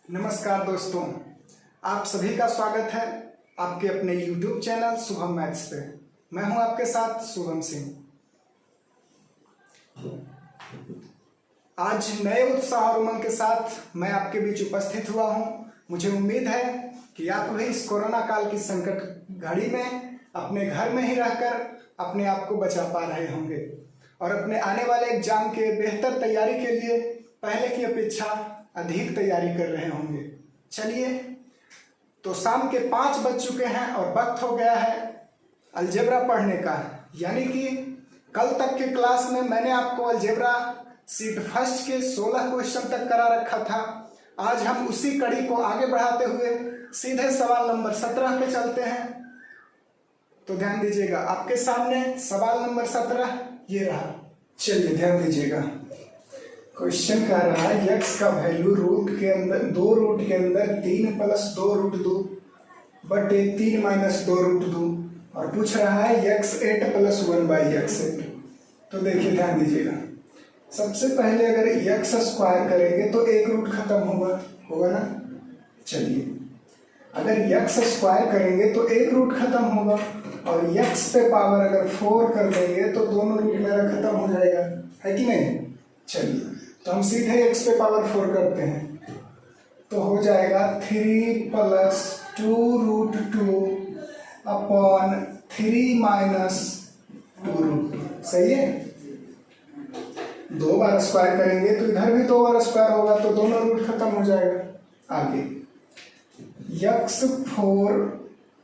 नमस्कार दोस्तों, आप सभी का स्वागत है आपके अपने YouTube चैनल शुभम मैथ्स पे। मैं हूं आपके साथ शुभम सिंह। आज नए उत्साह और उमंग के साथ मैं आपके बीच उपस्थित हुआ हूं। मुझे उम्मीद है कि आप भी इस कोरोना काल की संकट घड़ी में अपने घर में ही रहकर अपने आप को बचा पा रहे होंगे और अपने आने वाले एग्जाम के बेहतर तैयारी के लिए पहले की अपेक्षा अधिक तैयारी कर रहे होंगे। चलिए, तो शाम के 5 बज चुके हैं और वक्त हो गया है अलजेब्रा पढ़ने का। यानी कि कल तक के क्लास में मैंने आपको अलजेब्रा सीट फर्स्ट के 16 क्वेश्चन तक करा रखा था। आज हम उसी कड़ी को आगे बढ़ाते हुए सीधे सवाल नंबर 17 पे चलते हैं। तो ध्यान दीजिएगा, आपके सामने सवाल नंबर 17 ये रहा। चलिए ध्यान दीजिएगा, क्वेश्चन कह रहा है x का वैल्यू रूट के अंदर 2 रूट के अंदर 3 + 2 रूट 2 बटे 3 - 2 रूट 2 और पूछ रहा है x8 + 1/x8। तो देखिए ध्यान दीजिएगा, सबसे पहले अगर x स्क्वायर करेंगे तो एक रूट खत्म होगा ना। चलिए, अगर x स्क्वायर करेंगे तो एक रूट खत्म होगा और x पे पावर अगर 4 कर देंगे तो दोनों रूट मेरा खत्म हो जाएगा, है कि नहीं। चलिए, तो हम सीधे x पे पावर 4 करते हैं तो हो जाएगा 3 + 2 रूट 2 अपॉन 3 - 2 रूट 2। सही है। 2 बार स्क्वायर करेंगे तो इधर भी 2 बार स्क्वायर होगा तो दोनों रूट खत्म हो जाएगा। आगे x4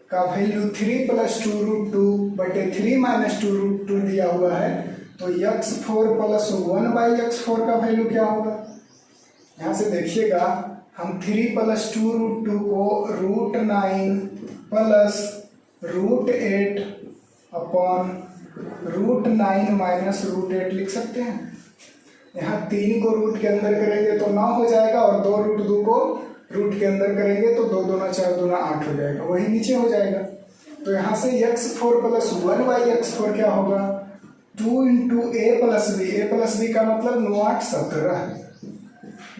का वैल्यू 3 + 2 रूट 2 बटे 3 - 2 रूट 2 दिया हुआ है। तो x4 + 1/x4 का वैल्यू क्या होगा। यहाँ से देखिएगा, हम 3 + 2 रूट 2 को √9 + √8 अपॉन √9 - √8 लिख सकते हैं। यहाँ 3 को रूट के अंदर करेंगे तो 9 हो जाएगा और 2 रूट 2 को रूट के अंदर करेंगे तो 2 दूना 4 दूना 8 हो जाएगा, वही नीचे हो जाएगा। तो यहाँ से x4 + 1/x4 क्या होगा, 2 × a + b। a + b का मतलब 9 8 17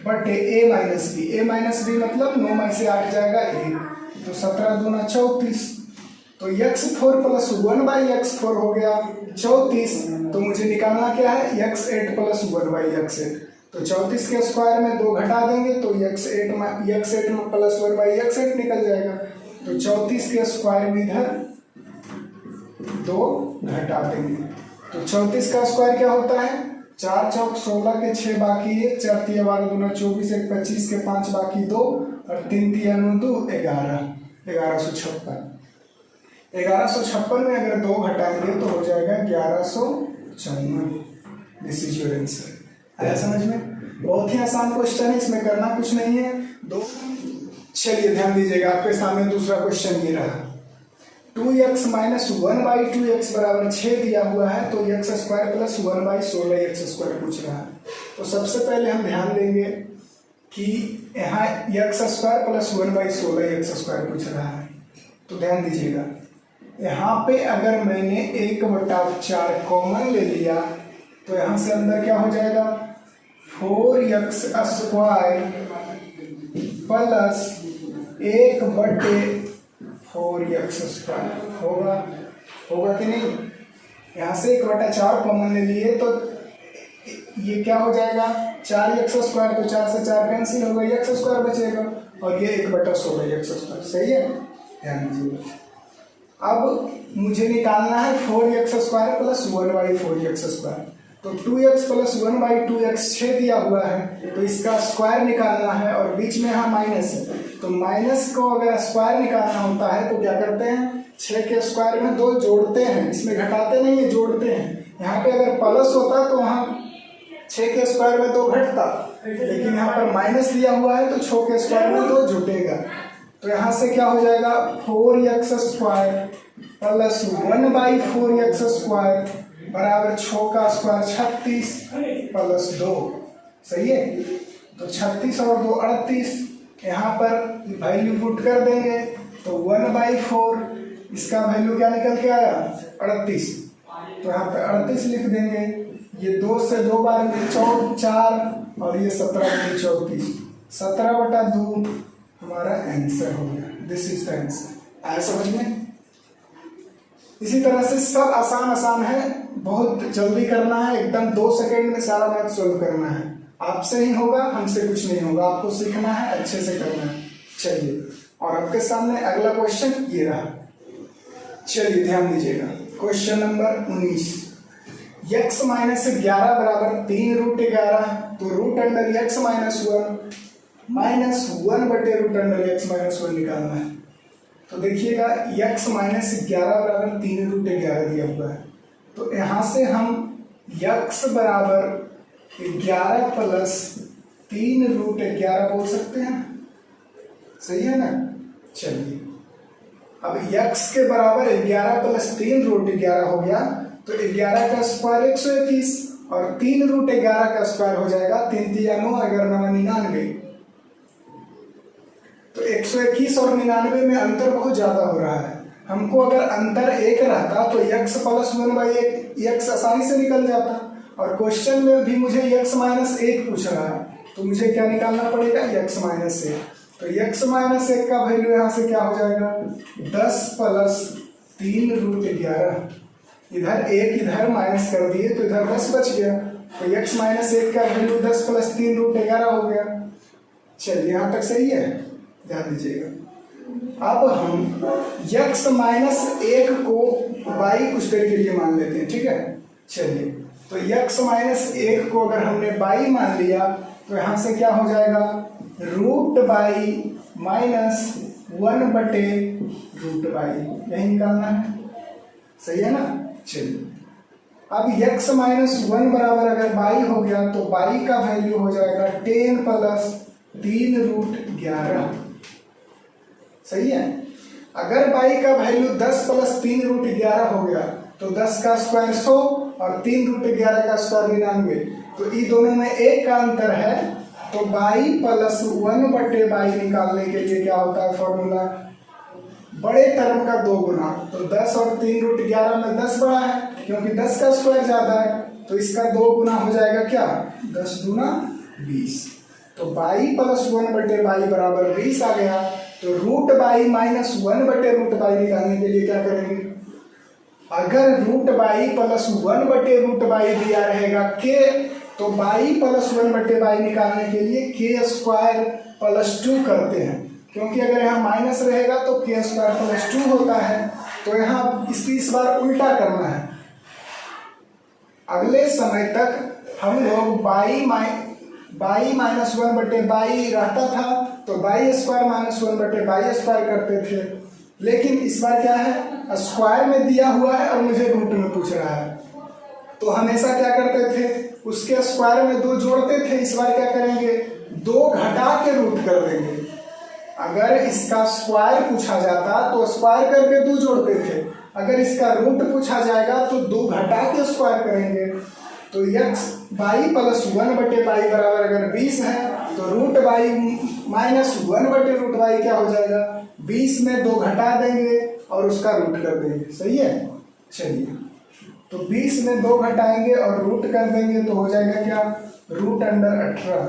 बटे a - b। a - b मतलब 9 में से 8 जाएगा 1, तो 17 दूना 34। तो x4 + 1/x4 हो गया 34। तो मुझे निकालना क्या है, x8 + 1/x8। तो 34 के स्क्वायर में 2 घटा देंगे तो x8 + 1/x8 निकल जाएगा। तो 34 के स्क्वायर में इधर 2 घटा देंगे तो 34 का स्क्वायर क्या होता है, 4 चौक 16 के 6 बाकी 1, 4 × 12 दूना 24, 1 25 के 5 बाकी 2 और 3 × 9 2 11, 1156। 1156 में अगर 2 घटाएंगे तो हो जाएगा 1154। This is your answer. आया समझ में। बहुत ही आसान क्वेश्चन है, इसमें करना कुछ नहीं है। चलिए ध्यान दीजिएगा, आपके सामने दूसरा क्वेश्चन ये रहा। 2x - 1/2x = 6 दिया हुआ है तो x² + 1/16x² पूछ रहा है। तो सबसे पहले हम ध्यान देंगे कि यहाँ x² + 1/16x² पूछ रहा है। तो ध्यान दीजिएगा, यहाँ पे अगर मैंने 1/4 कॉमन ले लिया तो यहाँ से अंदर क्या हो जाएगा, 4x² + 1/4x² होगा कि नहीं। यहाँ से 1/4 कॉमन ले लिए तो ये क्या हो जाएगा, 4x²। तो 4 से 4 कैंसिल हो गई, x² बचेगा और ये 1/16x²। सही है। ध्यान दीजिएगा, अब मुझे निकालना है 4x² + 1/4x²। तो 2x + 1/2x 6 दिया हुआ है तो इसका स्क्वायर निकालना है और बीच में यहाँ माइनस है। तो माइनस को अगर स्क्वायर निकालना होता है तो क्या करते हैं, 6 के स्क्वायर में 2 जोड़ते हैं, इसमें घटाते नहीं है, जोड़ते हैं। यहाँ पे अगर प्लस होता तो वहाँ 6 के स्क्वायर में 2 घटता, लेकिन यहाँ पर माइनस दिया हुआ है तो 6 के स्क्वायर में 2 जुटेगा। तो यहाँ से क्या हो जाएगा, 4x² + 1/4x² बराबर 6 का स्क्वायर 36 + 2। सही है। तो 36 और 2 38, यहाँ पर वैल्यू पुट कर देंगे तो 1/4, इसका वैल्यू क्या निकल के आया, 38। तो यहाँ पे 38 लिख देंगे। ये 2 से 2 बार 4 और ये 17 34। 17/2 हमारा आंसर हो गया। This is the answer. आया समझ में? इसी तरह से सब आसान है, बहुत जल्दी करना है, एकदम 2 सेकंड में सारा मैथ सोल्व करना है। आपसे ही होगा, हमसे कुछ नहीं होगा, आपको सीखना है, अच्छे से करना है। चलिए, और आपके सामने अगला क्वेश्चन ये रहा। चलिए ध्यान दीजिएगा, क्वेश्चन नंबर 19। x माइनस 11 बराबर 3√11, तो रूट अंडर x माइनस 1 बटे रूट अंडर x माइनस 1 निकालना है। तो देखिएगा x माइनस 11 बराबर 3√11 दिया हुआ है, तो यहाँ से हम x बराबर 11 प्लस 3√11 बोल सकते हैं। सही है ना? चलिए, अब x के बराबर 11 प्लस 3√11 हो गया, तो 11 का स्क्वायर 121 और 3√11 का स्क्वायर हो जाएगा 3 3 9 अगर 99। तो 121 और 99 में अंतर बहुत ज्यादा हो रहा है। हमको अगर अंतर 1 रहता तो x प्लस 1/1 x आसानी से निकल जाता, और क्वेश्चन में भी मुझे x माइनस 1 पूछ रहा है, तो मुझे क्या निकालना पड़ेगा? x minus 1। तो x माइनस 1 का वैल्यू यहाँ से क्या हो जाएगा? 10 प्लस 3√11। इधर 1 इधर माइनस कर दिए तो इधर 10 बच गया, तो x माइनस 1 का वैल्यू 10 प्लस 3√11 हो गया। चलिए यहाँ तक सही है, ध्यान दीजिएगा। अब हम x माइनस 1 को y कुछ देर के लिए मान लेते हैं, ठीक है? चलिए, तो x माइनस 1 को अगर हमने y मान लिया तो यहाँ से क्या हो जाएगा? रूट y माइनस 1 बटे रूट y, यही निकालना है। सही है ना? चलिए, अब x माइनस 1 बराबर अगर y हो गया तो y का वैल्यू हो जाएगा 10 प्लस 3√11। सही है? अगर y का वैल्यू 10 प्लस 3√11 हो गया तो 10 का स्क्वायर 100 और 3√11 का स्क्वायर 99, तो इन दोनों में 1 का अंतर है, तो y प्लस 1 बटे y निकालने के लिए क्या होता है फॉर्मूला? बड़े टर्म का 2 गुना। तो 10 और 3√11 में 10 बड़ा है, क्योंकि 10 का स्क्वायर ज्यादा है, तो इसका 2 गुना हो जाएगा क्या? 10 दूना 20। तो y प्लस 1 बटे y बराबर 20 आ गया। तो रूट y माइनस 1 बटे रूट y निकालने के लिए क्या करेंगे? अगर रूट y प्लस 1 बटे रूट y दिया रहेगा k, तो y प्लस 1 बटे y निकालने के लिए k स्क्वायर प्लस 2 करते हैं, क्योंकि अगर यहाँ माइनस रहेगा तो k स्क्वायर प्लस 2 होता है। तो यहाँ इस बार उल्टा करना है। अगले समय तक हम लोग y माइनस 1 बटे y रहता था तो y स्क्वायर माइनस 1 बटे y स्क्वायर करते थे, लेकिन इस बार क्या है? स्क्वायर में दिया हुआ है और मुझे रूट में पूछ रहा है, तो हमेशा क्या करते थे? उसके स्क्वायर में 2 जोड़ते थे। इस बार क्या करेंगे? 2 घटा के रूट कर देंगे। अगर इसका स्क्वायर पूछा जाता तो स्क्वायर करके 2 जोड़ते थे, अगर इसका रूट पूछा जाएगा तो 2 घटा के स्क्वायर करेंगे। तो y प्लस 1 बटे y बराबर अगर 20 है तो रूट y माइनस 1 बटे रूट y क्या हो जाएगा? 20 में 2 घटा देंगे और उसका रूट कर देंगे। सही है? चलिए, तो 20 में 2 घटाएंगे और रूट कर देंगे तो हो जाएगा क्या? Root under 18।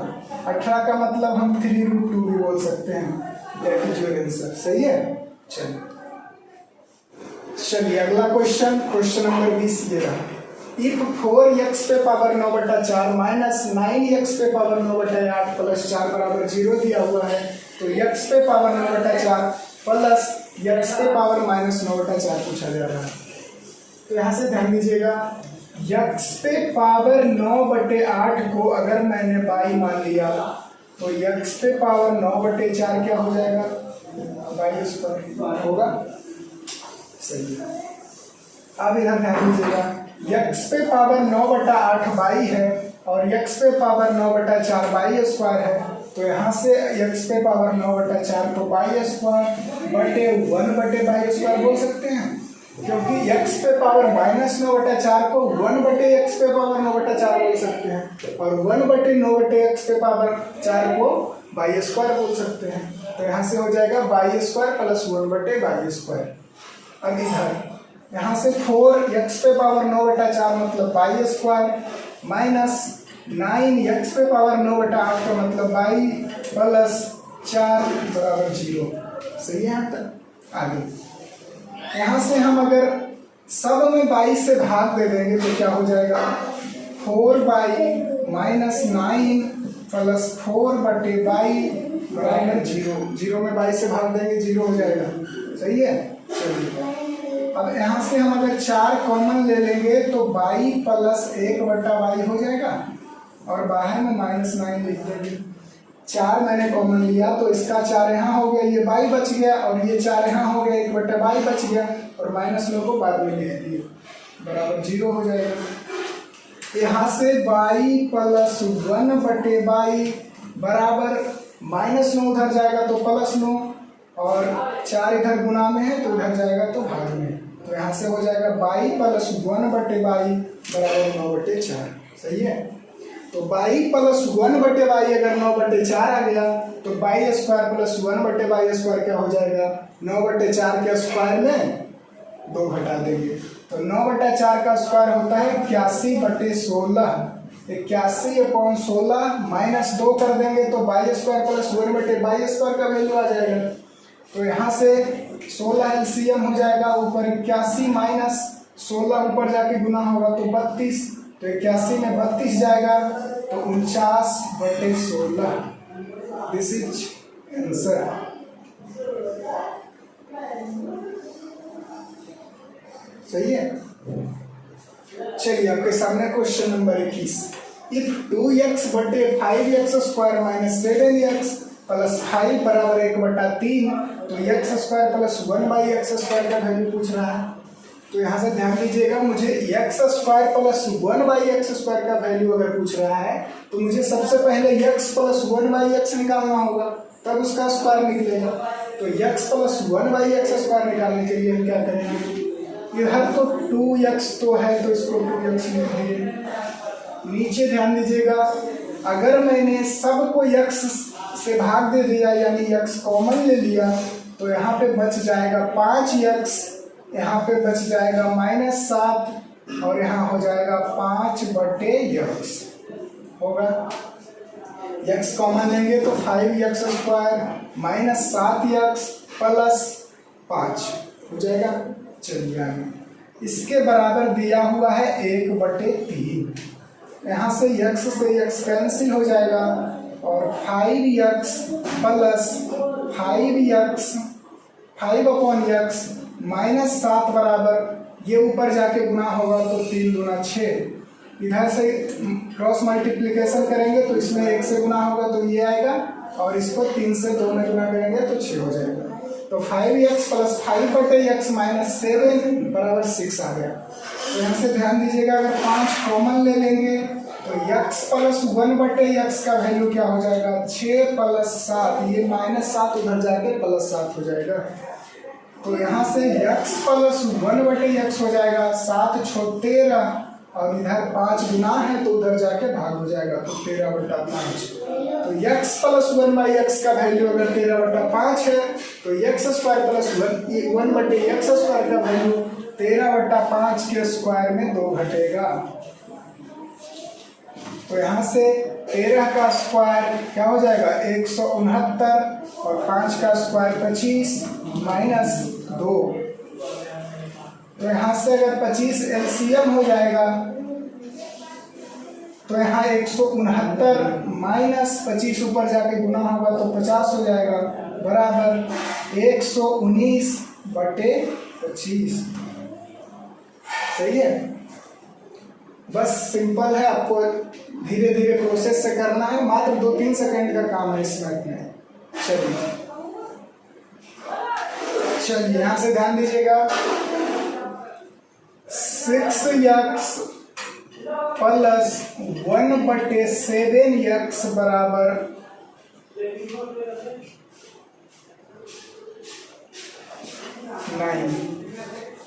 18 का मतलब हम 3√2 भी बोल सकते हैं। That is your answer. सही है? चलिए अगला क्वेश्चन, क्वेश्चन नंबर 20 ये रहा। इफ 4x पे पावर 9/4 माइनस 9x पे पावर 9/8 प्लस 4 बराबर 0 दिया हुआ है, तो x पे पावर 9/4 प्लस x पे पावर माइनस 9/4 पूछा जा रहा है। तो यहाँ से ध्यान दीजिएगा, x पे पावर 9/8 को अगर मैंने y मान लिया तो x पे पावर 9/4 क्या हो जाएगा? y स्क्वायर होगा। सही है। अब इधर ध्यान दीजिएगा, x पे पावर 9/8 y है और x पे पावर 9/4 y स्क्वायर है, तो यहाँ से x पे पावर 9/4 को y स्क्वायर बटे 1 बटे y स्क्वायर बोल सकते हैं, क्योंकि x पे पावर माइनस 9/4 को 1 बटे x पे पावर 9/4 बोल सकते हैं, और 1 बटे 9 बटे x पे पावर 4 को y स्क्वायर बोल सकते हैं। तो यहाँ से हो जाएगा y स्क्वायर प्लस 1 बटे y स्क्वायर। अब इधर यहाँ से 4x पे पावर 9/4 मतलब y स्क्वायर माइनस 9x पे पावर 9/8 का मतलब y प्लस 4 बराबर 0। सही है यहाँ तक। आगे यहाँ से हम अगर सब में 22 से भाग दे देंगे तो क्या हो जाएगा, 4 माइनस 9 प्लस 4/22 बराबर 0। 0 में 22 से भाग देंगे 0 हो जाएगा। सही है। चलिए अब यहाँ से हम अगर 4 कॉमन ले लेंगे तो 22 प्लस 1/22 हो जाएगा और बाहर में -9 लिख देंगे। 4 मैंने कॉमन लिया तो इसका 4 यहाँ हो गया, ये 22 बच गया और ये 4 यहाँ हो गया, 1/22 बच गया और माइनस लो को बाद में लिख दिए बराबर 0 हो जाएगा। यहाँ से 22 प्लस 1/22 बराबर -9 उधर जाएगा तो +9 और 4 इधर गुना में है तो उधर जाएगा तो भाग में। तो यहाँ से हो जाएगा 22 प्लस 1/22 बराबर 9/4। सही है। तो 22 प्लस 1/22 अगर 9/4 आ गया तो 22 स्क्वायर प्लस 1/22 स्क्वायर क्या हो जाएगा, 9/4 के स्क्वायर में 2 घटा देंगे तो 9/4 का स्क्वायर होता है 81/16। 81/16 माइनस 2 कर देंगे तो 22 स्क्वायर प्लस 1/22 स्क्वायर का वैल्यू आ जाएगा। तो यहाँ से 16 एलसीएम हो जाएगा, ऊपर 81 माइनस 16 ऊपर जाके गुना होगा तो 32, तो 81 में 32 जाएगा तो 49/16। This is answer. सही है। चलिए आपके सामने question number 21। If 2x/5x square minus 7x plus 5 बराबर 1/3 तो x square plus 1/x square का वैल्यू पूछ रहा है। तो यहाँ से ध्यान दीजिएगा, मुझे x square plus 1/x square का वैल्यू अगर पूछ रहा है तो मुझे सबसे पहले x प्लस 1/x निकालना होगा, तब उसका स्क्वायर निकलेगा। तो x प्लस 1/x स्क्वायर निकालने के लिए हम क्या करेंगे, इधर तो 2x तो है तो इसको 2x लिख दिए। नीचे ध्यान दीजिएगा, अगर मैंने सबको x से भाग दे दिया यानी x कॉमन ले लिया तो यहाँ पे बच जाएगा 5x, यहाँ पे बच जाएगा -7 और यहाँ हो जाएगा 5/x होगा। x कॉमन लेंगे तो 5x square minus 7x plus 5 हो जाएगा। चलिए आगे इसके बराबर दिया हुआ है 1/3। यहाँ से x कैंसिल हो जाएगा और 5x प्लस 5/x माइनस 7 बराबर ये ऊपर जाके गुना होगा तो 3 दूना 6। इधर से क्रॉस मल्टीप्लिकेशन करेंगे तो इसमें 1 से गुना होगा तो ये आएगा और इसको 3 से 2 में गुना करेंगे तो 6 हो जाएगा। तो 5x प्लस 5/x माइनस 7 बराबर 6 आ गया। तो यहाँ से ध्यान दीजिएगा, अगर 5 कॉमन ले लेंगे तो x प्लस 1/x का वैल्यू क्या हो जाएगा, 6 प्लस 7, ये -7 उधर जाके +7 हो जाएगा। तो यहाँ से x प्लस 1/x हो जाएगा 7 × 13 और इधर 5 गुना है तो उधर जाके भाग हो जाएगा तो 13/5। तो x प्लस 1/x का वैल्यू अगर 13/5 है तो x square plus 1/x square का वैल्यू 13/5 के स्क्वायर में 2 घटेगा। तो यहाँ से 13 का स्क्वायर क्या हो जाएगा 169 और 5 का स्क्वायर 25 माइनस 2। तो यहाँ से अगर 25 एलसीएम हो जाएगा तो यहाँ 169 माइनस 25 ऊपर जाके गुना होगा तो 50 हो जाएगा बराबर 119/25। सही है। बस सिंपल है, आपको धीरे धीरे प्रोसेस से करना है, मात्र 2-3 सेकंड का काम है इस मैथ में। चलिए यहाँ से ध्यान दीजिएगा, 6x प्लस 1/7x बराबर 9।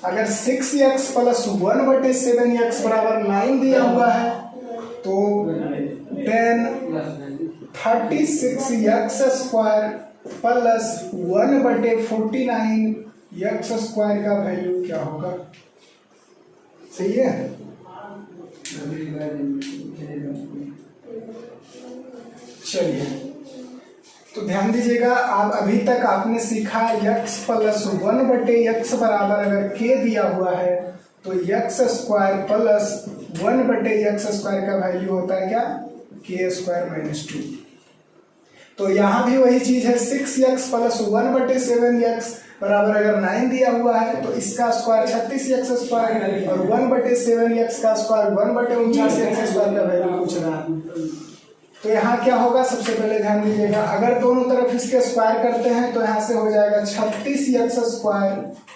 अगर 6x प्लस 1/7x बराबर 9 दिया हुआ है तो then 36x square plus 1/49x square का वैल्यू क्या होगा। सही है। चलिए तो ध्यान दीजिएगा, आप अभी तक आपने सीखा x प्लस 1/x बराबर अगर k दिया हुआ है तो x square plus 1/x square का वैल्यू होता है क्या, k स्क्वायर माइनस 2। तो यहाँ भी वही चीज है, 6x प्लस 1/7x बराबर अगर 9 दिया हुआ है तो इसका स्क्वायर 36x स्क्वायर और 1/7x का स्क्वायर 1/49x स्क्वायर का वैल्यू पूछ रहा है। तो यहाँ क्या होगा, सबसे पहले ध्यान दीजिएगा, अगर दोनों तरफ इसके स्क्वायर करते हैं तो यहाँ से हो जाएगा 36x square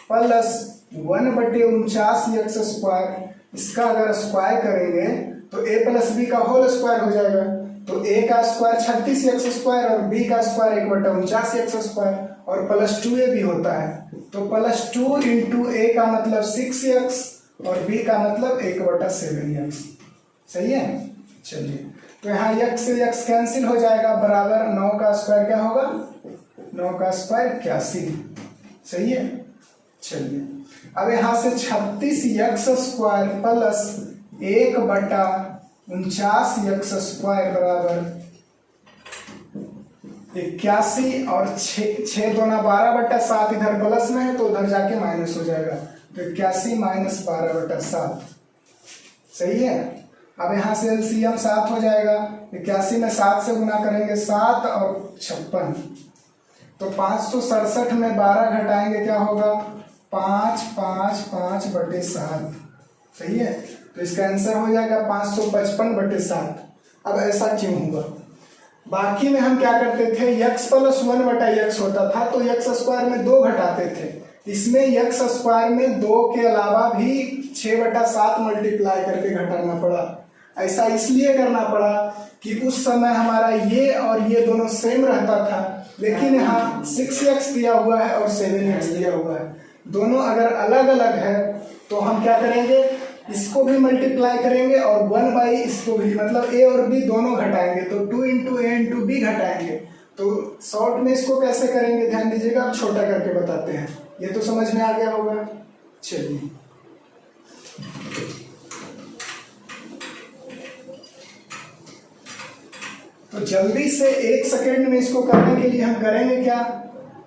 plus 1/49x square. इसका अगर स्क्वायर करेंगे तो a प्लस बी का होल स्क्वायर हो जाएगा। तो a का स्क्वायर 36x स्क्वायर और b का स्क्वायर 1/49x स्क्वायर और प्लस 2a भी होता है। तो प्लस 2 इंटू a का मतलब 6x और b का मतलब 1/7x। सही है। चलिए, तो यहाँ x से x कैंसिल हो जाएगा, बराबर 9 का स्क्वायर क्या होगा, 9 का स्क्वायर 81। सही है। चलिए, अब यहाँ से 36x square plus 1/49x square बराबर 81 और 6 दूना 12/7 इधर प्लस में है तो उधर जाके माइनस हो जाएगा। तो 81 माइनस 12/7। सही है। अब यहाँ से एलसीएम 7 हो जाएगा। 81 में 7 से गुना करेंगे 7 और 56, तो 567 में 12 घटाएंगे क्या होगा, 555/7। सही है। तो इसका आंसर हो जाएगा 555/7। अब ऐसा क्यों हुआ, बाकी में हम क्या करते थे, x प्लस 1/x होता था तो x स्क्वायर में 2 घटाते थे, इसमें x स्क्वायर में 2 के अलावा भी 6/7 मल्टीप्लाई करके घटाना पड़ा। ऐसा इसलिए करना पड़ा कि उस समय हमारा ये और ये दोनों सेम रहता था, लेकिन यहाँ 6x दिया हुआ है और 7x दिया हुआ है, दोनों अगर अलग अलग है तो हम क्या करेंगे, इसको भी मल्टीप्लाई करेंगे और 1 इसको भी, मतलब a और b दोनों घटाएंगे तो 2 इंटू a इंटू बी घटाएंगे। तो शॉर्ट में इसको कैसे करेंगे ध्यान दीजिएगा, अब छोटा करके बताते हैं, ये तो समझ में आ गया होगा। चलिए, तो जल्दी से 1 सेकेंड में इसको करने के लिए हम करेंगे क्या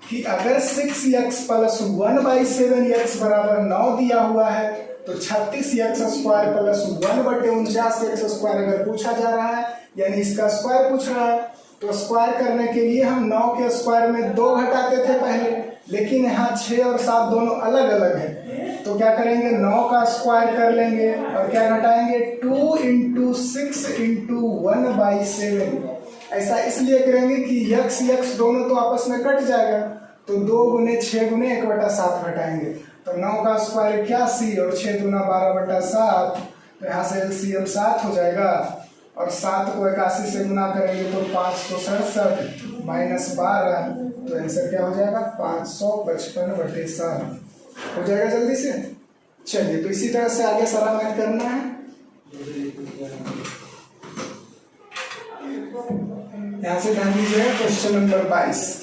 कि अगर 6x प्लस 1/7x बराबर 9 दिया हुआ है तो 36x square plus 1/49x square अगर पूछा जा रहा है, यानी इसका स्क्वायर पूछ रहा है, तो स्क्वायर करने के लिए हम 9 के स्क्वायर में 2 घटाते थे पहले, लेकिन यहाँ 6 और 7 दोनों अलग अलग है, तो क्या करेंगे 9 का स्क्वायर कर लेंगे और क्या घटाएंगे 2 इंटू 6 इंटू 1/7। ऐसा इसलिए करेंगे कि x दोनों तो आपस में कट जाएगा, तो 2 गुने 6 गुने 1/7 घटाएंगे, तो 9 का स्क्वायर 81 और 6 दूना 12/7, तो यहाँ से एलसीएम 7 हो जाएगा और 7 को 81 से गुना करेंगे तो 567 माइनस 12, तो आंसर क्या हो जाएगा 555/7 हो जाएगा जल्दी से। चलिए, तो इसी तरह से आगे सारा मैथ करना है। यहाँ से ध्यान दीजिएगा, question number 22,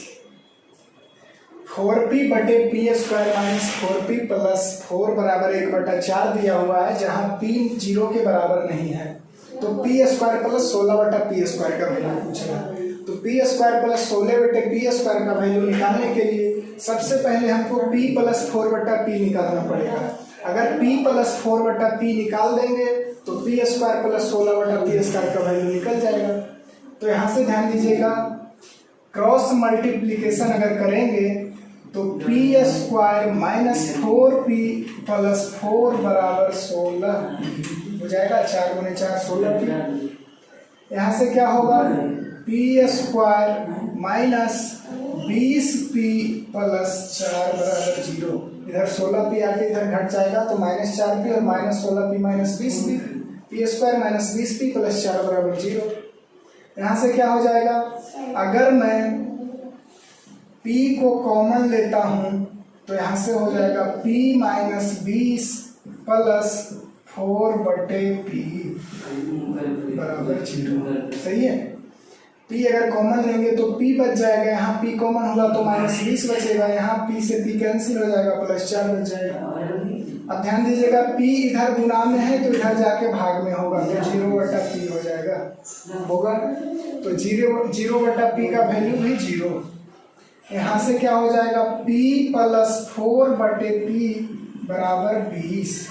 4p/p square minus 4p plus 4 बराबर 1/4 दिया हुआ है, जहाँ p 0 के बराबर नहीं है, तो p square plus 16/p square का वैल्यू पूछ रहा है। तो p square plus 16/p square का वैल्यू निकालने के लिए सबसे पहले हमको p प्लस 4/p निकालना पड़ेगा। अगर p प्लस 4/p निकाल देंगे तो p square plus 16/p square का वैल्यू निकल जाएगा। तो यहाँ से ध्यान दीजिएगा, क्रॉस मल्टीप्लीकेशन अगर करेंगे तो p square minus 4p plus 4 बराबर 16 हो जाएगा, 4 गुने 4 16p। यहाँ से क्या होगा p square minus 20p plus 4 बराबर 0। इधर 16p आके इधर घट जाएगा तो माइनस 4p और minus 16p minus 20p, p square minus 20p plus 4 बराबर 0। यहाँ से क्या हो जाएगा, अगर मैं p को कॉमन लेता हूँ तो यहाँ से हो जाएगा p माइनस 20 प्लस 4/p बराबर 0। सही है। p अगर कॉमन लेंगे तो p बच जाएगा, यहाँ p कॉमन होगा तो माइनस 20 बचेगा, यहाँ p से p कैंसिल हो जाएगा, प्लस 4 बच जाएगा। अब ध्यान दीजिएगा, p इधर गुना में है तो इधर जाके भाग में होगा, तो 0/p हो जाएगा, होगा। तो 0/p का वैल्यू भी 0। यहाँ से क्या हो जाएगा, p + 4/p बराबर 20।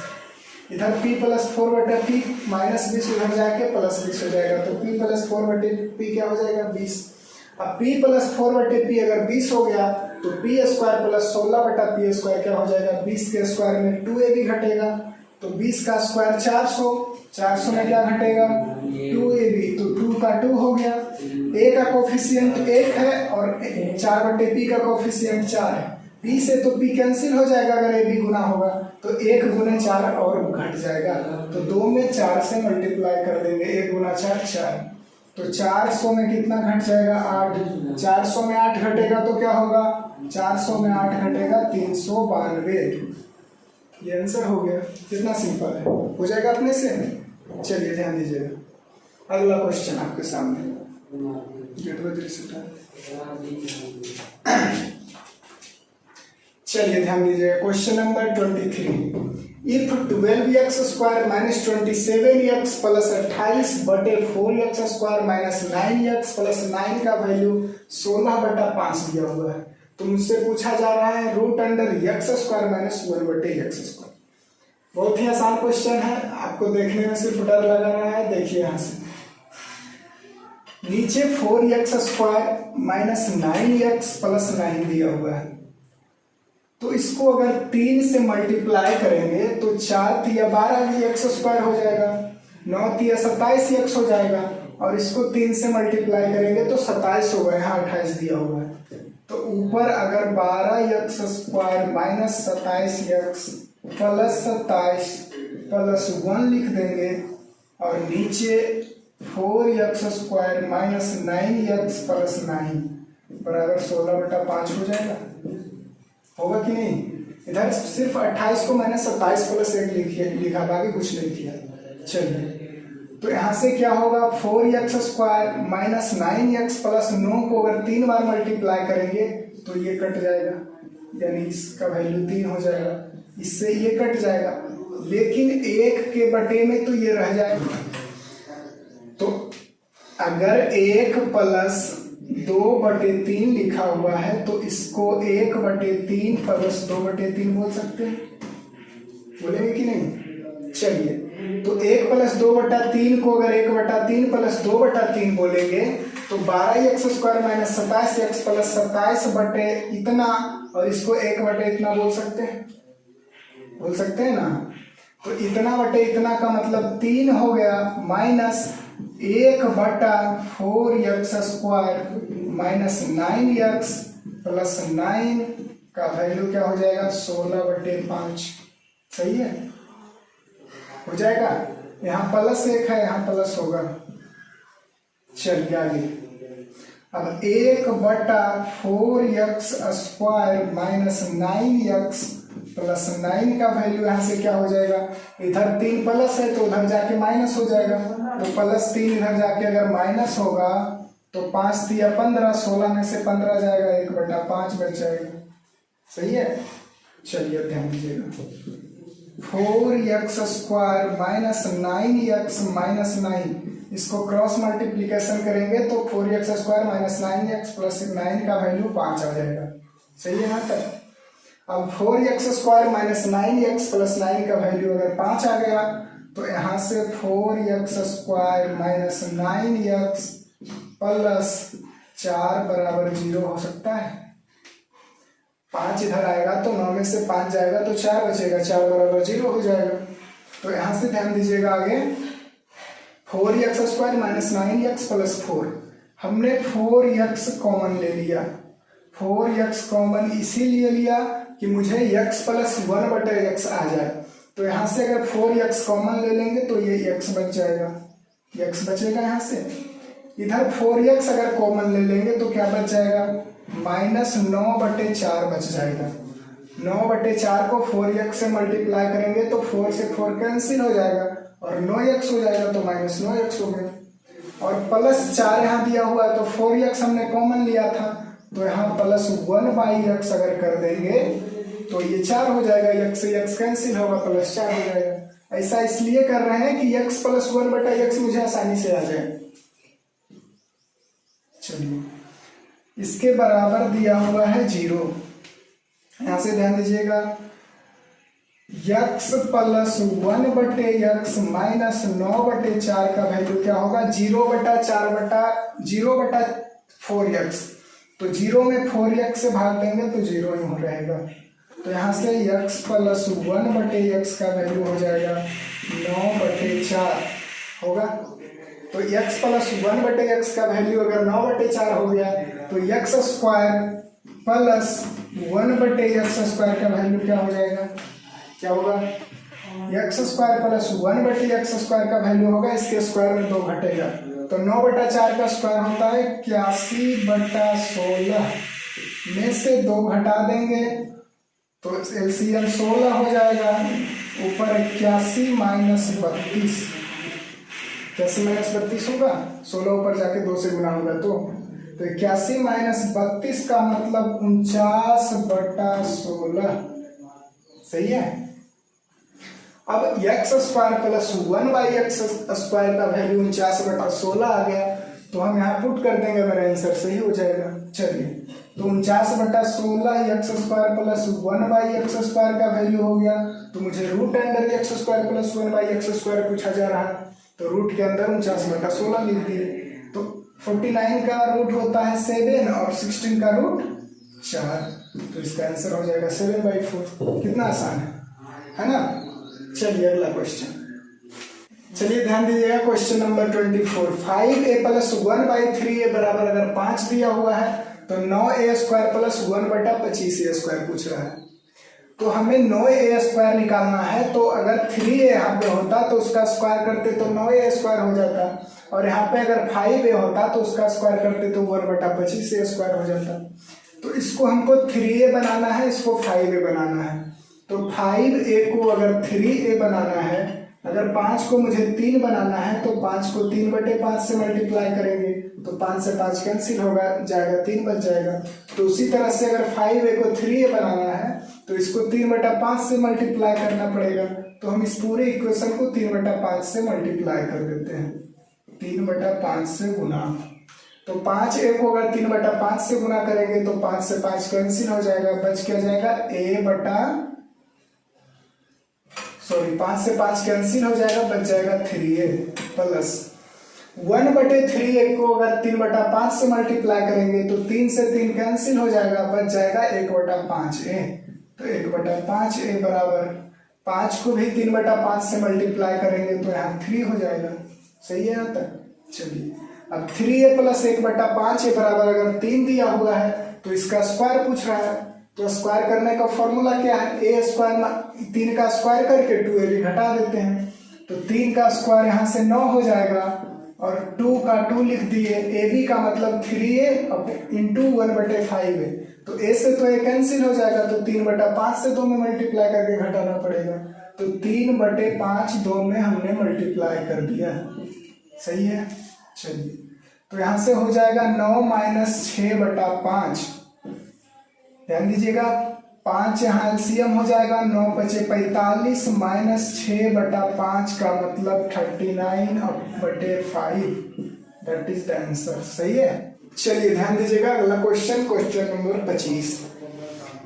इधर p + 4/p -20 उधर जाके +20 हो जाएगा, तो p + 4/p क्या हो जाएगा 20। अब p + 4/p अगर 20 हो गया तो p² + 16/p² क्या हो जाएगा, 20 के स्क्वायर में 2ab घटेगा, तो 20 का स्क्वायर 400, 400 में क्या घटेगा 2ab, तो 2 का 2 हो गया। a का कोफिशिएंट 1 है और 4/p का कोफिशिएंट 4 है। p से तो p कैंसिल हो जाएगा अगर ab गुना होगा, तो 1 × 4 और घट जाएगा, तो 2 में 4 से मल्टीप्लाई कर देंगे, 1 × 4 4, तो 400 में कितना घट जाएगा 8। 400 में 8 घटेगा तो क्या होगा, 400 में 8 घटेगा 392। ये आंसर हो गया। कितना सिंपल है, हो जाएगा अपने से। चलिए ध्यान दीजिएगा, अगला क्वेश्चन आपके सामने। चलिए ध्यान दीजिएगा, question number 23। If 12x² - 27x + 28/4x² - 9x + 9 का वैल्यू 16/5 दिया हुआ है, तो मुझसे पूछा जा रहा है √x² - 1/x²। बहुत ही आसान क्वेश्चन है, आपको देखने में सिर्फ डर लगा रहा है। देखिए यहाँ से नीचे 4x² - 9x + 9 दिया हुआ है, तो इसको अगर 3 से मल्टीप्लाई करेंगे तो 4 × 12 x² हो जाएगा, 9 × 27x हो जाएगा, और इसको 3 से मल्टीप्लाई करेंगे तो 27 होगा, यहाँ 28 दिया हुआ है। तो ऊपर अगर 12x² - 27x + 27 + 1 लिख देंगे, और नीचे 4x² - 9x + 9 बराबर 16/5 हो जाएगा। होगा कि नहीं। इधर सिर्फ 28 को मैंने 27 + 1 लिखा, बाकी कुछ नहीं किया। चलिए, तो यहाँ से क्या होगा, 4x² - 9x + 9 को अगर 3 बार मल्टीप्लाई करेंगे तो ये कट जाएगा, यानी इसका वैल्यू 3 हो जाएगा, इससे ये कट जाएगा, लेकिन 1 के बटे में तो ये रह जाएगा। तो अगर 1 + 2/3 लिखा हुआ है तो इसको 1/3 + 2/3 बोल सकते हैं, बोलेंगे कि नहीं। चलिए, तो 1 + 2/3 को अगर 1/3 + 2/3 बोलेंगे तो 12x² - 27x + 27 बटे इतना, और इसको 1 बटे इतना बोल सकते हैं, बोल सकते हैं ना। तो इतना बटे इतना का मतलब 3 हो गया, माइनस 1/4x² - 9x + 9 का वैल्यू क्या हो जाएगा 16/5। सही है, हो जाएगा। यहाँ +1 है, यहाँ प्लस होगा। चलिए आगे, अब 1/4x² - 9x + 9 का वैल्यू यहाँ से क्या हो जाएगा, इधर 3 प्लस है तो उधर जाके माइनस हो जाएगा, तो +3 इधर जाके अगर माइनस होगा तो 5 × 3 = 15, 16 में से 15 जाएगा, 1/5 बच जाएगा। सही है। चलिए ध्यान दीजिएगा, 4x² - 9x - 9, इसको क्रॉस मल्टीप्लीकेशन करेंगे तो 4x² - 9x + 9 का वैल्यू 5 आ जाएगा। सही है यहाँ तक। अब 4x² - 9x + 9 का वैल्यू अगर 5 आ गया तो यहाँ से 4x² - 9x + 4 बराबर 0 हो सकता है। 5 इधर आएगा तो 9 में से 5 जाएगा तो 4 बचेगा, 4 बराबर 0 हो जाएगा। तो यहाँ से ध्यान दीजिएगा आगे, 4x² - 9x + 4, हमने 4x कॉमन ले लिया। 4x कॉमन इसीलिए लिया कि मुझे x + 1/x आ जाए, तो यहाँ से अगर 4x कॉमन ले लेंगे तो ये x बच जाएगा, x बचेगा यहाँ से। इधर 4x अगर कॉमन ले लेंगे तो क्या बच जाएगा, -9/4 बच जाएगा। 9/4 को 4x से मल्टीप्लाई करेंगे तो 4 से 4 कैंसिल हो जाएगा और 9x हो जाएगा, तो -9x हो गया। और +4 यहाँ दिया हुआ है तो 4x हमने कॉमन लिया था, तो यहाँ +1/x अगर कर देंगे तो ये 4 हो जाएगा, x से x कैंसिल होगा, +4 हो जाएगा। ऐसा इसलिए कर रहे हैं कि x + 1/x मुझे आसानी से आ जाए। चलिए, इसके बराबर दिया हुआ है 0। यहां से ध्यान दीजिएगा, x प्लस 1/x माइनस 9/4 का वैल्यू क्या होगा? 0/4x। तो 0 में 4x से भाग देंगे तो 0 ही हो रहेगा। तो यहाँ से x प्लस 1/x का वैल्यू हो जाएगा 9/4 होगा। तो x प्लस 1/x का वैल्यू अगर 9/4 हो गया तो x स्क्वायर प्लस 1/x² का वैल्यू क्या हो जाएगा? क्या होगा? x स्क्वायर प्लस 1/x² का वैल्यू होगा, इसके स्क्वायर में 2 घटेगा तो 9/4 का स्क्वायर होता है 81/16 में से 2 घटा देंगे तो एलसीएम 16 हो जाएगा। ऊपर 81 माइनस 32, 81 माइनस 32 होगा, 16 ऊपर जाके 2 से गुना होगा तो 81 माइनस 32 का मतलब 49/16। सही है। अब x स्क्वायर प्लस 1/x² का वैल्यू 49/16 आ गया तो हम यहाँ पुट कर देंगे, मेरा आंसर सही हो जाएगा। चलिए, तो 49/16 x स्क्वायर प्लस 1/x² का वैल्यू हो गया। तो मुझे root under x square plus 1/x² पूछा जा रहा है, तो रूट के अंदर 49/16 लिख दिए। तो 49 का रूट होता है 7 और 16 का रूट 4, तो इसका आंसर हो जाएगा 7/4। कितना आसान है ना। चलिए अगला क्वेश्चन, चलिए ध्यान दीजिएगा, question number 24। 5a plus 1/3a बराबर अगर 5 दिया हुआ है तो 9a² प्लस 1/25a² पूछ रहा है। तो हमें 9a² निकालना है, तो अगर 3a यहाँ पे होता तो उसका स्क्वायर करते तो 9a² हो जाता, और यहाँ पे अगर 5a होता तो उसका स्क्वायर करते तो 1/25a² हो जाता। तो इसको हमको 3a बनाना है, इसको 5a बनाना है। तो 5a को अगर 3a बनाना है, अगर 5 को मुझे 3 बनाना है तो 5 को 3/5 से मल्टीप्लाई करेंगे तो 5 से 5 कैंसिल होगा जाएगा, 3 बच जाएगा। तो उसी तरह से अगर 5a को 3a बनाना है तो इसको 3/5 से मल्टीप्लाई करना पड़ेगा। तो हम इस पूरे इक्वेशन को 3/5 से मल्टीप्लाई कर देते हैं, 3/5 से गुना। तो 5a को अगर 3/5 से गुना करेंगे तो 5 से 5 कैंसिल हो जाएगा, बच क्या जाएगा 5 से 5 कैंसिल हो जाएगा, बच जाएगा 3a प्लस 1/3a को अगर 3/5 से मल्टीप्लाई करेंगे तो 3 से 3 कैंसिल हो जाएगा, बच जाएगा 1/5a। तो 1/5a बराबर 5 को भी 3/5 से मल्टीप्लाई करेंगे तो यहाँ 3 हो जाएगा। सही है यहाँ तक। चलिए, अब 3a प्लस 1/5a बराबर अगर 3 दिया हुआ है तो इसका स्क्वायर पूछ रहा है, तो स्क्वायर करने का फॉर्मूला क्या है? a स्क्वायर 3 का स्क्वायर करके 2a भी घटा देते हैं। तो 3 का स्क्वायर यहाँ से 9 हो जाएगा और 2 का 2 लिख दिए, ab का मतलब 3a इंटू 1/5a। तो a से तो a कैंसिल हो जाएगा, तो 3/5 से 2 में मल्टीप्लाई करके घटाना पड़ेगा। तो 3/5 2 में हमने मल्टीप्लाई कर दिया। सही है। चलिए, तो यहाँ से हो जाएगा 9 माइनस 6/5। ध्यान दीजिएगा, 5 यहाँ एलसीएम हो जाएगा, 9 बचे 45 माइनस 6/5 का मतलब 39/5। That is the answer. सही है। चलिए ध्यान दीजिएगा, अगला question, question number 25।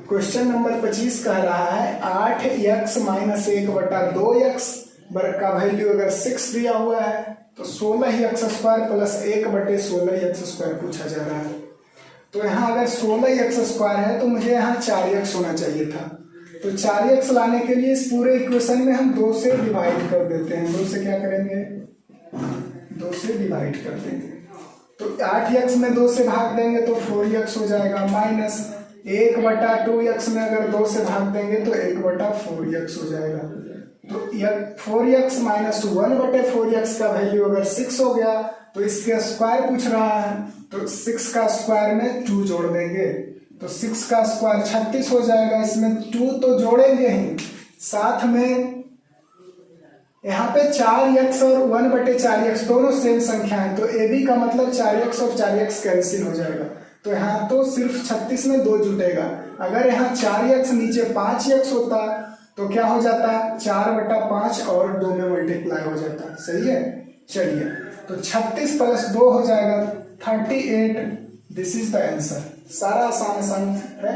Question number 25 कह रहा है 8x माइनस 1/2x का वैल्यू अगर 6 दिया हुआ है तो 16x² प्लस 1/16x² पूछा जा रहा है। तो यहाँ अगर 16x² है तो मुझे यहाँ 4x होना चाहिए था। तो 4x लाने के लिए इस पूरे इक्वेशन में हम 2 से डिवाइड कर देते हैं। 2 से क्या करेंगे? 2 से डिवाइड कर देंगे। तो 8x में 2 से भाग देंगे तो 4x हो जाएगा, माइनस 1/2x में अगर 2 से भाग देंगे तो 1/4x हो जाएगा। तो 4x माइनस 1/4x का वैल्यू अगर 6 हो गया तो इसके स्क्वायर पूछ रहा है, तो 6 का स्क्वायर में 2 जोड़ देंगे तो 6 का स्क्वायर 36 हो जाएगा। इसमें 2 तो जोड़ेंगे ही, साथ में यहाँ पे 4x और 1/4x दोनों सेम संख्या है, तो ab का मतलब 4x और 4x कैंसिल हो जाएगा। तो यहाँ तो सिर्फ 36 में 2 जुटेगा। अगर यहाँ 4x नीचे 5x होता तो क्या हो जाता? 4/5 और 2 में मल्टीप्लाई हो जाता। सही है। चलिए, तो 36 प्लस 2 हो जाएगा 38। This is the answer. सारा आसान आसान है।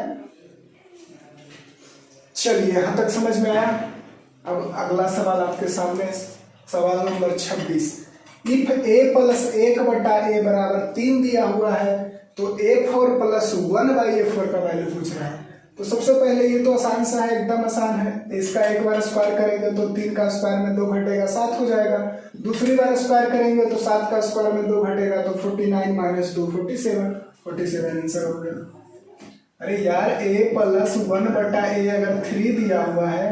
चलिए यहाँ तक समझ में आया। अब अगला सवाल आपके सामने, सवाल number 26। If a plus 1/a बराबर 3 दिया हुआ है तो a4 प्लस 1/a4 का वैल्यू पूछ रहा है। तो सबसे पहले ये तो आसान सा है, एकदम आसान है। इसका एक बार स्क्वायर करेंगे तो 3 का स्क्वायर में 2 घटेगा 7 हो जाएगा। दूसरी बार स्क्वायर करेंगे तो 7 का स्क्वायर में 2 घटेगा तो 49 माइनस 2 47 आंसर हो गया। अरे यार a प्लस 1/a अगर 3 दिया हुआ है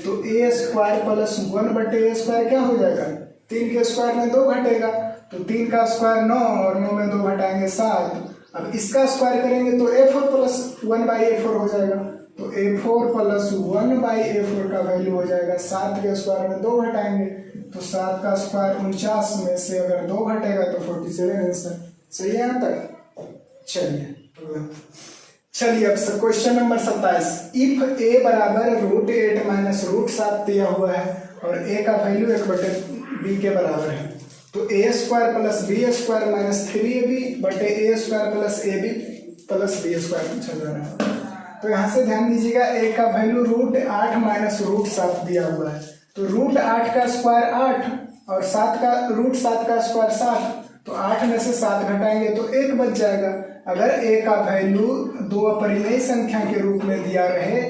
तो a square plus 1/a square क्या हो जाएगा? 3 के स्क्वायर में 2 घटेगा तो 3 का स्क्वायर 9 और 9 में 2 घटाएंगे 7। अब इसका स्क्वायर करेंगे तो a4 प्लस 1/a4 हो जाएगा। तो a4 प्लस 1/a4 का वैल्यू हो जाएगा 7 के स्क्वायर में 2 घटाएंगे तो 7 का स्क्वायर 49 में से अगर 2 घटेगा तो 47 आंसर। सही है यहाँ तक? चलिए अब क्वेश्चन नंबर 27। इफ a बराबर √8 माइनस √7 दिया हुआ है और a का वैल्यू 1/b के बराबर है तो a square plus b square minus 3ab बटे a square plus ab plus b square पूछा जा रहा है। तो यहाँ से ध्यान दीजिएगा, a का वैल्यू √8 माइनस √7 दिया हुआ है तो √8 का स्क्वायर 8 और 7 का स्क्वायर 7। तो 8 में से 7 घटाएंगे तो 1 बच जाएगा। अगर a का वैल्यू 2 अपरिमेय संख्या के रूप में दिया रहे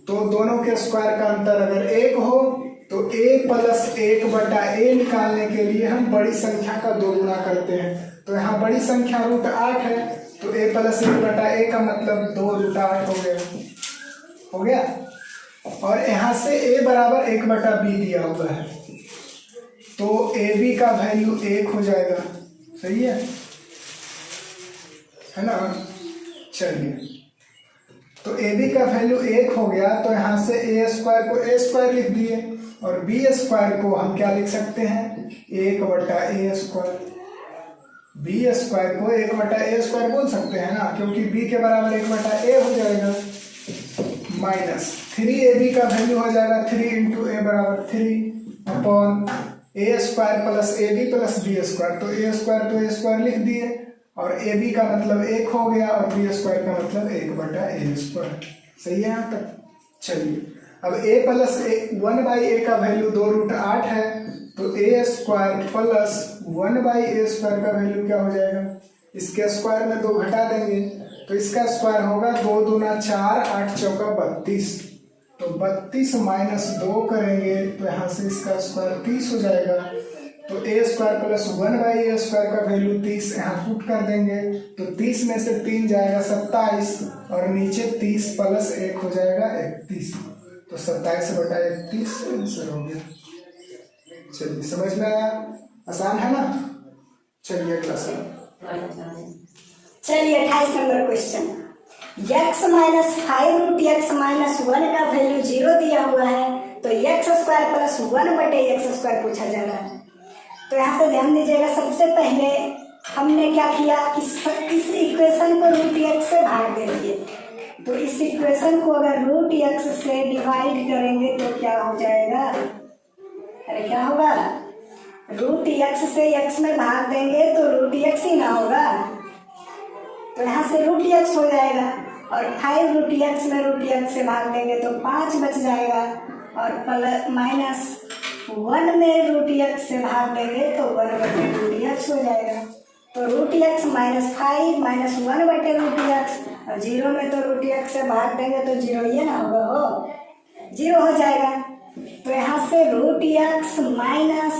तो दोनों के स्क्वायर का अंतर अगर 1 हो तो a प्लस 1/a निकालने के लिए हम बड़ी संख्या का 2 गुना करते हैं। तो यहाँ बड़ी संख्या √8 है तो a प्लस 1/a का मतलब 2√8 हो गया। और यहाँ से a बराबर 1/b दिया हुआ है तो ab का वैल्यू 1 हो जाएगा। सही है ना? चलिए तो ab का वैल्यू 1 हो गया तो यहाँ से a स्क्वायर को a स्क्वायर लिख दिए और b स्क्वायर को हम क्या लिख सकते हैं? 1/a square. b स्क्वायर को 1/a स्क्वायर बोल सकते हैं ना, क्योंकि b के बराबर 1/a हो जाएगा। माइनस 3ab का वैल्यू हो जाएगा 3 इंटू a बराबर 3 upon a square plus ab plus b square. तो a स्क्वायर तो a स्क्वायर लिख दिए और ab का मतलब 1 हो गया और b स्क्वायर का मतलब 1/a स्क्वायर। सही है यहाँ तक? चलिए अब a प्लस 1/a का वैल्यू 2√8 है तो a square plus 1/a square का वैल्यू क्या हो जाएगा? इसके स्क्वायर में 2 घटा देंगे तो इसका स्क्वायर होगा 2 दूना 4 8 चौका 32। तो 32 माइनस 2 करेंगे तो यहाँ से इसका स्क्वायर 30 हो जाएगा। तो a square plus 1/a square का वैल्यू 30 यहाँ पुट कर देंगे तो 30 में से 3 जाएगा 27 और नीचे 30 प्लस 1 हो जाएगा 31। तो 27/31 आंसर हो गया। चलिए समझ में आया? आसान है ना? चलिए अगला सवाल। चलिए 28 number question. x minus 5√x minus 1 का वैल्यू 0 दिया हुआ है तो x square plus 1/x square पूछा जा रहा है। तो यहाँ से ध्यान दीजिएगा, सबसे पहले हमने क्या किया कि इस इक्वेशन को √x से भाग दे दिए। तो इस इक्वेशन को अगर √x से डिवाइड करेंगे तो क्या हो जाएगा? अरे क्या होगा? √x से x में भाग देंगे तो √x ही ना होगा। तो यहाँ से √x हो जाएगा और 5√x में √x से भाग देंगे तो 5 बच जाएगा और प्लस माइनस 1 में √x से भाग देंगे तो 1/√x हो जाएगा। तो √x माइनस 5 माइनस 1/√x और 0 में तो √x से भाग देंगे तो 0 ये ना होगा, हो 0 हो जाएगा। तो यहाँ से √x माइनस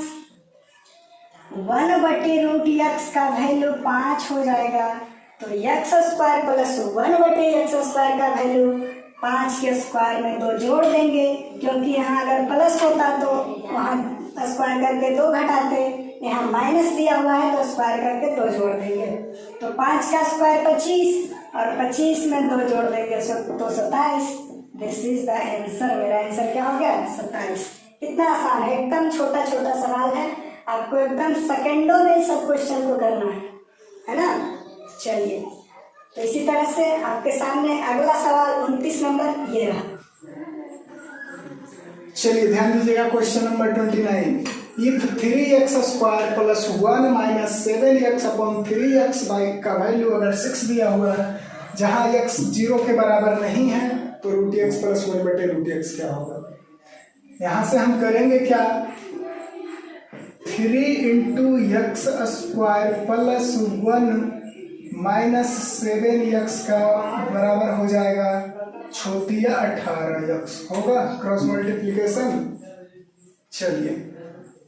1/√x का वैल्यू 5 हो जाएगा। तो x square plus 1/x square का वैल्यू 5 के स्क्वायर में 2 जोड़ देंगे, क्योंकि यहाँ अगर प्लस होता तो वहाँ स्क्वायर करके 2 घटाते, यहाँ माइनस दिया हुआ है तो स्क्वायर करके 2 जोड़ देंगे। तो 5 का स्क्वायर 25 और 25 में 2 जोड़ देंगे तो 27। This is the answer. मेरा आंसर क्या हो गया? 27। कितना आसान है, एकदम छोटा छोटा सवाल है, आपको एकदम सेकेंडों में सब क्वेश्चन को करना है ना? चलिए तो इसी तरह से आपके सामने अगला सवाल 29 नंबर ये रहा। चलिए ध्यान दीजिएगा, question number 29। If 3x² plus 1 minus 7x upon 3x का वैल्यू अगर 6 दिया हुआ है, जहाँ x 0 के बराबर नहीं है, तो √x प्लस 1/√x क्या होगा। यहाँ से हम करेंगे क्या, 3x² प्लस 1 माइनस 7x का बराबर हो जाएगा 18x होगा, क्रॉस मल्टीप्लीकेशन। चलिए,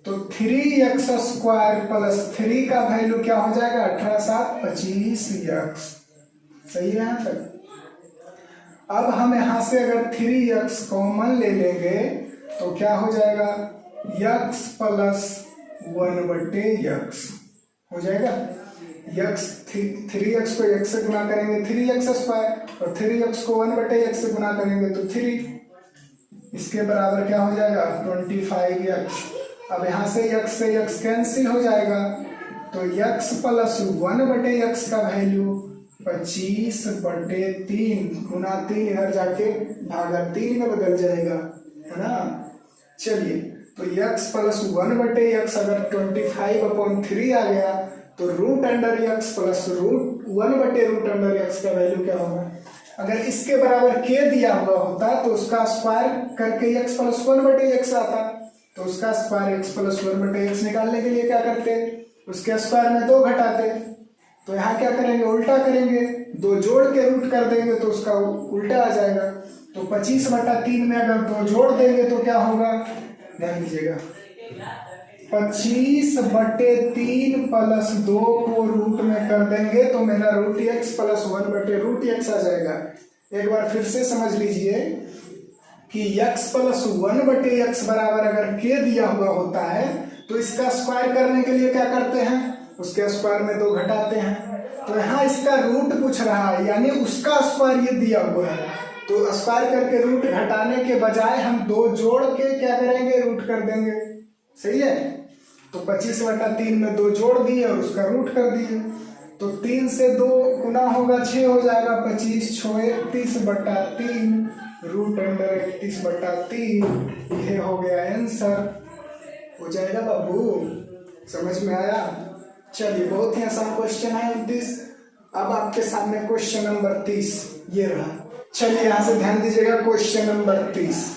तो 3x² प्लस 3 का वैल्यू क्या हो जाएगा, 18×7 25x। सही है यहाँ तक। अब हम यहाँ से अगर 3x कॉमन ले लेंगे तो क्या हो जाएगा, x प्लस 1/x हो जाएगा। x 3x को x से गुना करेंगे 3x² और 3x को 1/x से गुना करेंगे तो 3, इसके बराबर क्या हो जाएगा 25x। अब यहाँ से x से x कैंसिल हो जाएगा, तो x प्लस 1/x का वैल्यू 25/3 गुना 3 इधर जाके भागा 3 में बदल जाएगा, है ना। चलिए, तो x प्लस 1/x अगर 25/3 आ गया तो √x प्लस 1/√x का वैल्यू क्या होगा। अगर इसके बराबर k दिया हुआ होता तो उसका स्क्वायर करके x प्लस 1/x आता, तो उसका स्क्वायर x प्लस 1/x निकालने के लिए क्या करते, उसके स्क्वायर में 2 घटाते। तो यहाँ क्या करेंगे, उल्टा करेंगे, 2 जोड़ के रूट कर देंगे तो उसका उल्टा आ जाएगा। तो 25/3 में अगर 2 जोड़ देंगे तो क्या होगा, ध्यान दीजिएगा, 25/3 प्लस 2 को रूट में कर देंगे तो मेरा √x प्लस 1/√x आ जाएगा। एक बार फिर से समझ लीजिए कि x प्लस 1/x बराबर अगर k दिया हुआ होता है तो इसका स्क्वायर करने के लिए क्या करते हैं, उसके स्क्वायर में 2 घटाते हैं। तो यहाँ इसका रूट पूछ रहा है, यानी उसका स्क्वायर ये दिया हुआ है, तो स्क्वायर करके रूट घटाने के बजाय हम 2 जोड़ के क्या करेंगे, रूट कर देंगे। सही है। तो 25/3 में 2 जोड़ दिए और उसका रूट कर दिए, तो 3 से 2 गुना होगा 6 हो जाएगा, 25 6 31/3 √31/3। यह हो गया आंसर, हो जाएगा बाबू, समझ में आया। चलिए, बहुत ही आसान क्वेश्चन है 29। अब आपके सामने क्वेश्चन नंबर 30 ये रहा। चलिए यहाँ से ध्यान दीजिएगा, question number 30,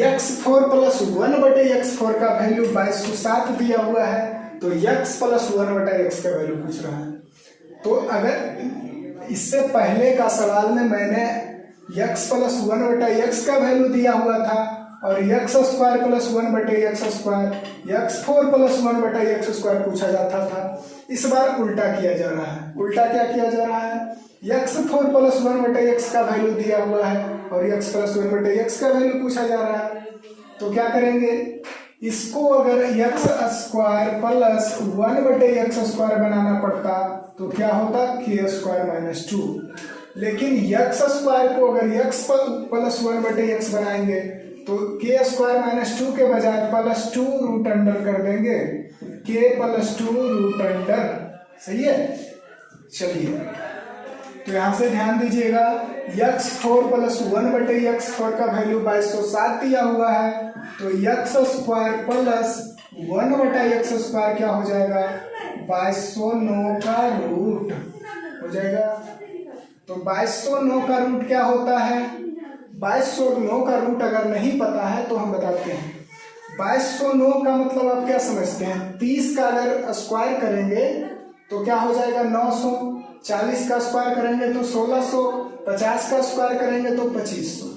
x4 plus 1/x4 का वैल्यू 2207 दिया हुआ है, तो x प्लस 1/x का वैल्यू पूछ रहा है। तो अगर इससे पहले का सवाल में मैंने x प्लस 1/x का वैल्यू दिया हुआ था और x² plus 1/x², x4 plus 1/x² पूछा जाता था, इस बार उल्टा किया जा रहा है। उल्टा क्या किया जा रहा है, x4 प्लस 1/x का वैल्यू दिया हुआ है और x प्लस 1/x का वैल्यू पूछा जा रहा है। तो क्या करेंगे, इसको अगर x² प्लस 1/x² बनाना पड़ता तो क्या होता, k² - 2। लेकिन x² को अगर x प्लस 1/x बनाएंगे तो k² - 2 के बजाय +2 रूट अंडर कर देंगे, k + 2 रूट अंडर। सही है। चलिए, तो यहाँ से ध्यान दीजिएगा, x4 प्लस 1/x4 का वैल्यू 2207 दिया हुआ है, तो x² प्लस 1/x² क्या हो जाएगा, 2209 का रूट हो जाएगा। तो 2209 का रूट क्या होता है, 2209 का रूट अगर नहीं पता है तो हम बताते हैं। 2209 का मतलब आप क्या समझते हैं, 30 का अगर स्क्वायर करेंगे तो क्या हो जाएगा 900, 40 का स्क्वायर करेंगे तो 1600, 50 का स्क्वायर करेंगे तो 2500।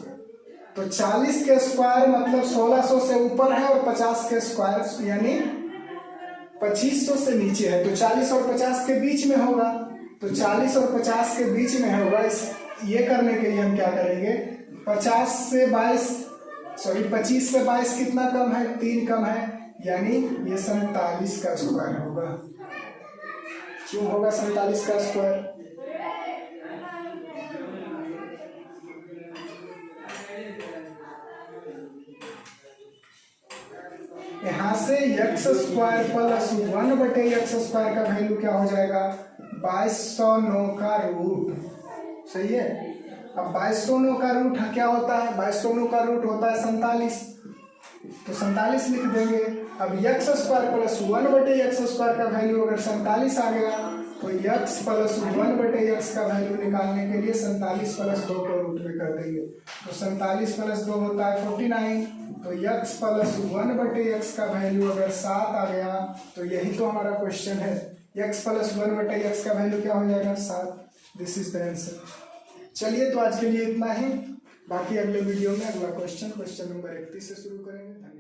तो 40 के स्क्वायर मतलब 1600 से ऊपर है और 50 के स्क्वायर यानी 2500 से नीचे है, तो 40 और 50 के बीच में होगा। तो 40 और 50 के बीच में होगा, ये करने के लिए हम क्या करेंगे, 25 से 22 कितना कम है, 3 कम है, यानी ये 47 का स्क्वायर होगा। क्यों होगा 47 का स्क्वायर, यहाँ से x² प्लस 1/x² का वैल्यू क्या हो जाएगा, 2209 का रूट। सही है। अब 2209 का रूट क्या होता है, 2209 का रूट होता है 47, तो 47 लिख देंगे। अब एक्स स्क्वायर प्लस 1/x² का वैल्यू अगर 47 आ गया तो x प्लस 1/x का वैल्यू निकालने के लिए 47 प्लस 2 को रूट में कर देंगे। तो 47 प्लस 2 होता है 49। तो x प्लस 1/x का वैल्यू अगर 7 आ गया तो यही तो हमारा क्वेश्चन है। x प्लस 1/x का वैल्यू क्या हो जाएगा? 7। This is the answer. चलिए तो आज के लिए इतना ही, बाकी अगले वीडियो में अगला क्वेश्चन नंबर 31 से शुरू करेंगे।